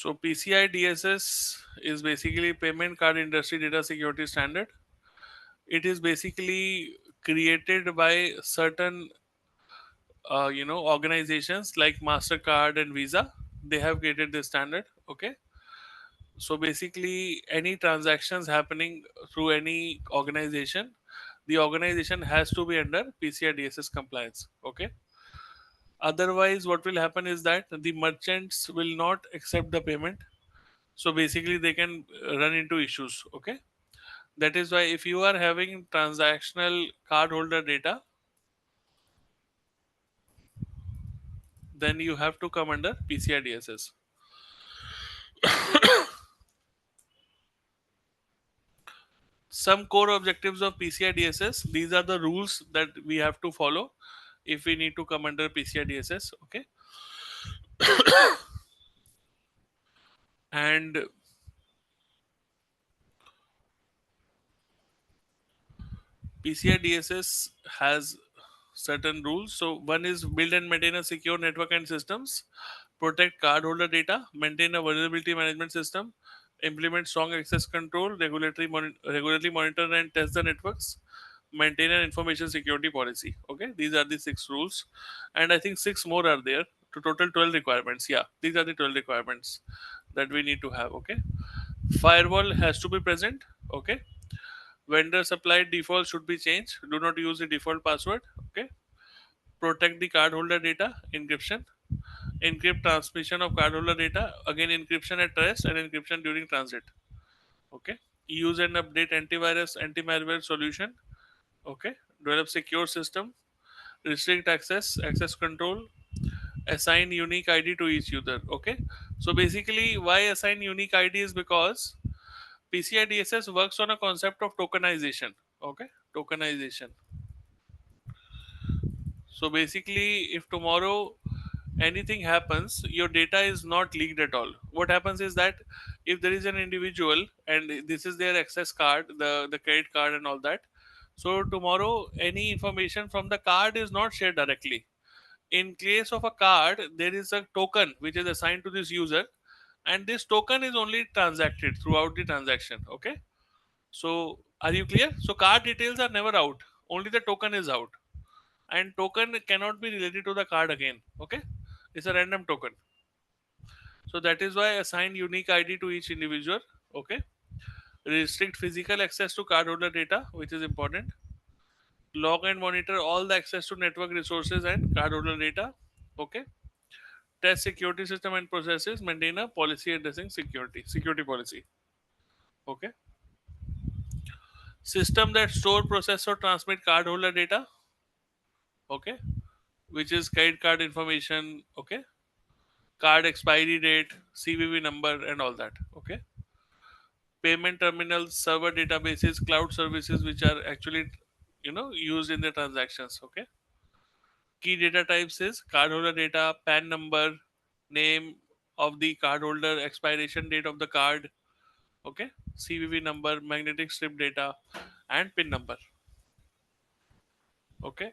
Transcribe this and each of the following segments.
So PCI DSS is basically Payment Card Industry Data Security Standard. It is basically created by certain organizations like Mastercard and Visa. They have created this standard. Okay, so basically any transactions happening through any organization, the organization has to be under PCI DSS compliance. Okay, otherwise what will happen is that the merchants will not accept the payment, so basically they can run into issues. Okay, that is why if you are having transactional cardholder data, then you have to come under PCI DSS. Some core objectives of PCI DSS, these are the rules that we have to follow if we need to come under PCI DSS. Okay, and PCI DSS has certain rules. So one is build and maintain a secure network and systems, protect cardholder data, maintain a vulnerability management system, implement strong access control, regularly monitor and test the networks, maintain an information security policy. Okay, these are the six rules, and I think six more are there. To total 12 requirements. Yeah, these are the 12 requirements that we need to have. Okay, firewall has to be present. Okay, vendor supplied default should be changed. Do not use the default password. Okay, protect the cardholder data, encryption, encrypt transmission of cardholder data, again encryption at rest and encryption during transit. Okay, use and update antivirus, anti-malware solution. Okay, develop secure system, restrict access, access control, assign unique ID to each user. Okay, so basically why assign unique ID is because PCI DSS works on a concept of tokenization. Okay, tokenization. So basically, if tomorrow anything happens, your data is not leaked at all. What happens is that if there is an individual and this is their access card, the credit card and all that, so tomorrow any information from the card is not shared directly. In case of a card, there is a token which is assigned to this user, and this token is only transacted throughout the transaction. Okay, so are you clear? So card details are never out, only the token is out, and token cannot be related to the card again. Okay, it's a random token. So that is why assign unique ID to each individual. Okay, restrict physical access to cardholder data, which is important. Log and monitor all the access to network resources and cardholder data. Okay, test security system and processes, maintain a policy addressing security policy. Okay, system that store, process or transmit cardholder data. Okay, which is credit card information. Okay, card expiry date, CVV number and all that. Okay, payment terminals, server databases, cloud services which are actually used in the transactions. Okay, key data types is cardholder data, PAN number, name of the cardholder, expiration date of the card. Okay, CVV number, magnetic strip data and pin number. Okay,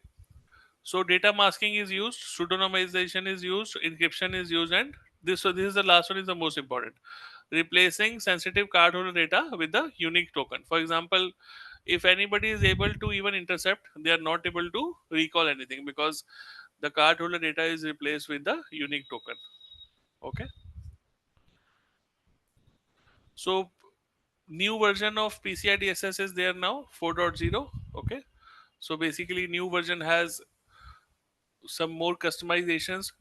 so data masking is used, pseudonymization is used, encryption is used, and this is the last one, is the most important. Replacing sensitive cardholder data with the unique token. For example, if anybody is able to even intercept, they are not able to recall anything because the cardholder data is replaced with the unique token. Okay. So new version of PCI DSS is there now, 4.0. Okay. So basically new version has some more customizations,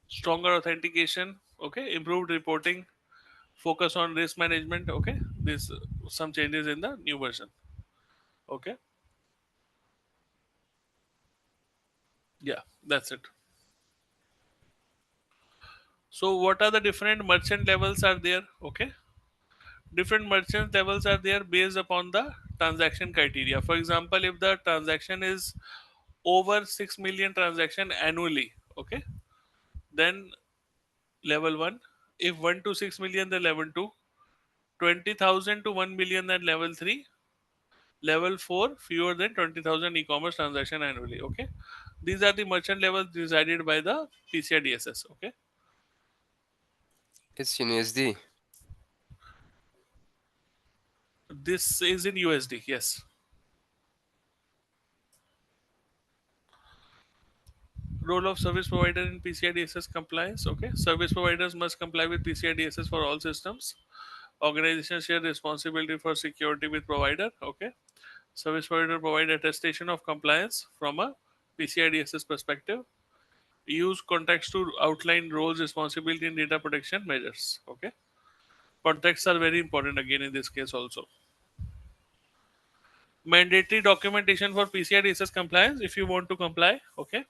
stronger authentication. Okay. Improved reporting, focus on risk management. Okay. This some changes in the new version. Okay. Yeah, that's it. So what are the different merchant levels are there? Okay, different merchant levels are there based upon the transaction criteria. For example, if the transaction is over 6 million transaction annually, okay, then level 1. If 1 to 6 million, then level 2. 20,000 to 1 million, then level 3. Level 4, fewer than 20,000 e-commerce transaction annually. Okay, these are the merchant levels decided by the PCI DSS. Okay, It's in USD. This is in USD. Yes. Role of service provider in PCI DSS compliance. Okay, service providers must comply with PCI DSS for all systems. Organizations share responsibility for security with provider. Okay, service provider provide attestation of compliance from a PCI DSS perspective. Use context to outline roles, responsibility, and data protection measures. Okay, contexts are very important again in this case also. Mandatory documentation for PCI DSS compliance. If you want to comply, okay,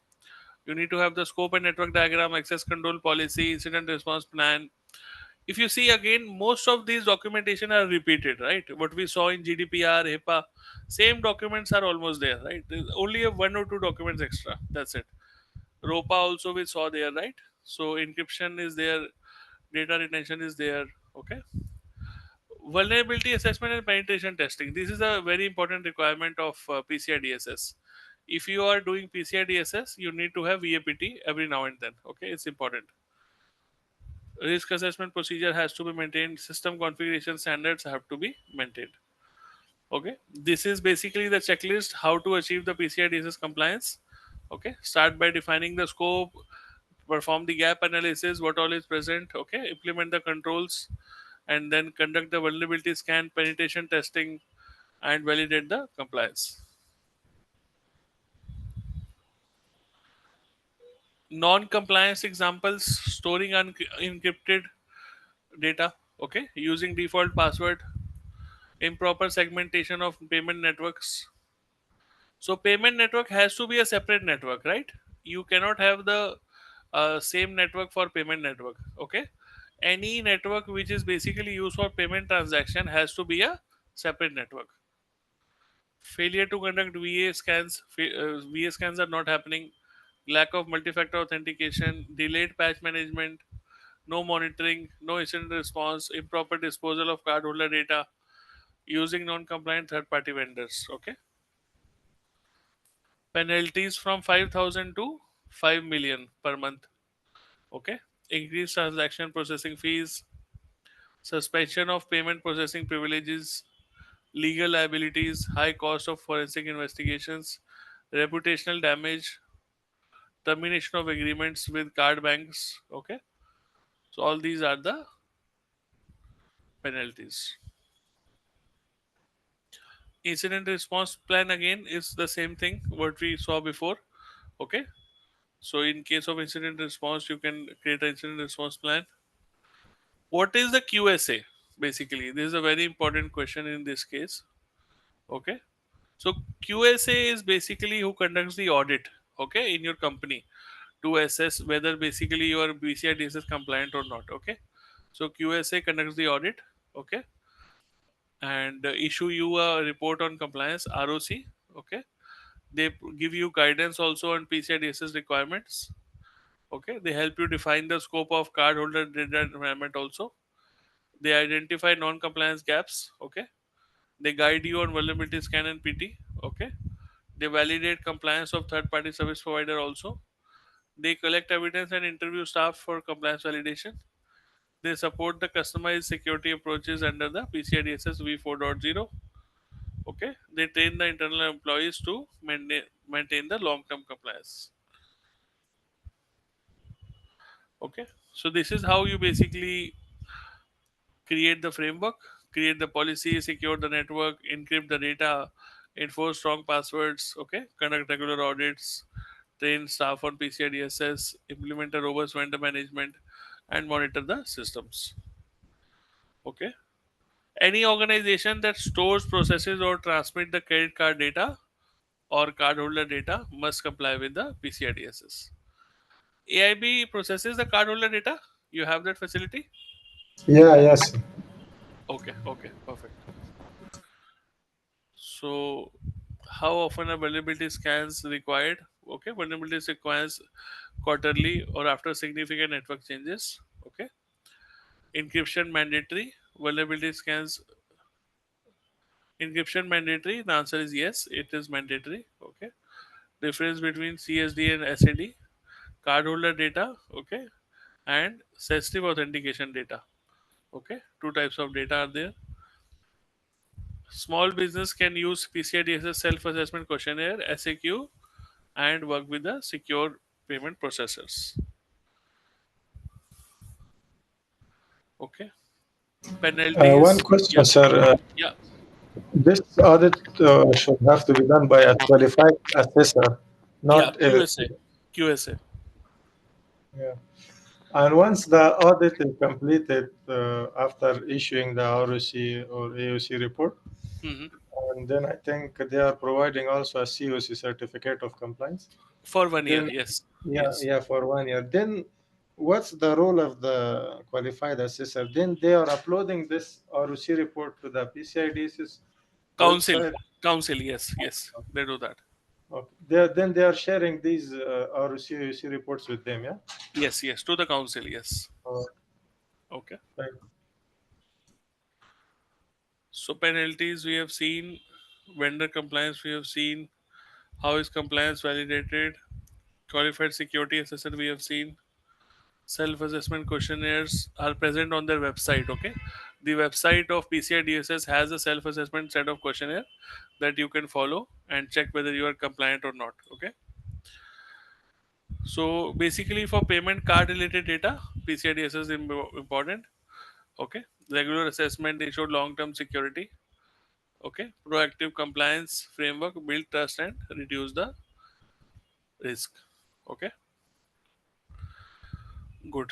you need to have the scope and network diagram, access control policy, incident response plan. If you see again, most of these documentation are repeated, right? What we saw in GDPR, HIPAA, same documents are almost there, right? There's only a one or two documents extra. That's it. ROPA also we saw there, right? So encryption is there, data retention is there. Okay. Vulnerability assessment and penetration testing. This is a very important requirement of PCI DSS. If you are doing PCI DSS, you need to have VAPT every now and then. Okay, it's important. Risk assessment procedure has to be maintained. System configuration standards have to be maintained. Okay, this is basically the checklist how to achieve the PCI DSS compliance. Okay, start by defining the scope, perform the gap analysis, what all is present. Okay, implement the controls, and then conduct the vulnerability scan, penetration testing, and validate the compliance. Non-compliance examples: storing encrypted data. Okay, using default password, improper segmentation of payment networks. So payment network has to be a separate network, right? You cannot have the same network for payment network. Okay, any network which is basically used for payment transaction has to be a separate network. Failure to conduct VA scans. VA scans are not happening. Lack of multi-factor authentication, delayed patch management, no monitoring, no incident response, improper disposal of cardholder data, using non-compliant third-party vendors. Okay, penalties from 5,000 to 5 million per month. Okay, increased transaction processing fees, suspension of payment processing privileges, legal liabilities, high cost of forensic investigations, reputational damage, termination of agreements with card banks. Okay, so all these are the penalties. Incident response plan again is the same thing what we saw before. Okay, so in case of incident response, you can create an incident response plan. What is the QSA? Basically, this is a very important question in this case. Okay, so QSA is basically who conducts the audit. Okay, in your company to assess whether basically you are BCI DSS compliant or not. Okay, so QSA conducts the audit. Okay, and issue you a report on compliance ROC. Okay, they give you guidance also on PCI DSS requirements. Okay, they help you define the scope of cardholder data environment also. They identify non-compliance gaps. Okay, they guide you on vulnerability scan and PT. Okay, they validate compliance of third-party service provider also. They collect evidence and interview staff for compliance validation. They support the customized security approaches under the PCI DSS v4.0. Okay, they train the internal employees to maintain the long-term compliance. Okay, so this is how you basically create the framework, create the policy, secure the network, encrypt the data, enforce strong passwords. Okay, conduct regular audits, train staff on PCI DSS, implement a robust vendor management, and monitor the systems. Okay, any organization that stores, processes, or transmit the credit card data or cardholder data must comply with the PCI DSS. AIB processes the cardholder data. You have that facility. Yeah, yes. Okay, okay, perfect. So, how often are vulnerability scans required? Okay, vulnerability requires quarterly or after significant network changes. Okay, encryption mandatory. Vulnerability scans encryption mandatory. The answer is yes, it is mandatory. Okay, difference between CSD and SAD. Cardholder data. Okay, and sensitive authentication data. Okay, two types of data are there. Small business can use PCI DSS self-assessment questionnaire (SAQ) and work with the secure payment processors. Okay, One penalties. question, Yeah, sir. yeah, This audit should have to be done by a qualified assessor, yeah. not a. QSA, QSA. Yeah. And once the audit is completed after issuing the ROC or AOC report, Hmm. and then I think they are providing also a COC certificate of compliance. For 1 year. Then, Yes, yeah, yes. yeah, for 1 year. Then, what's the role of the qualified assessor? Then they are uploading this ROC report to the PCI DSS Council, website. council. Yes, yes. They do that. Okay. Then they are sharing these ROC reports with them, yeah? Yes, yes. To the council. Yes. Oh, Okay. right. So penalties we have seen, vendor compliance we have seen, how is compliance validated, qualified security assessor we have seen, self-assessment questionnaires are present on their website. Okay, the website of PCI DSS has a self-assessment set of questionnaire that you can follow and check whether you are compliant or not. Okay, so basically for payment card related data, PCI DSS is important. Okay, regular assessment ensure long-term security. Okay, proactive compliance framework build trust and reduce the risk. Okay, good.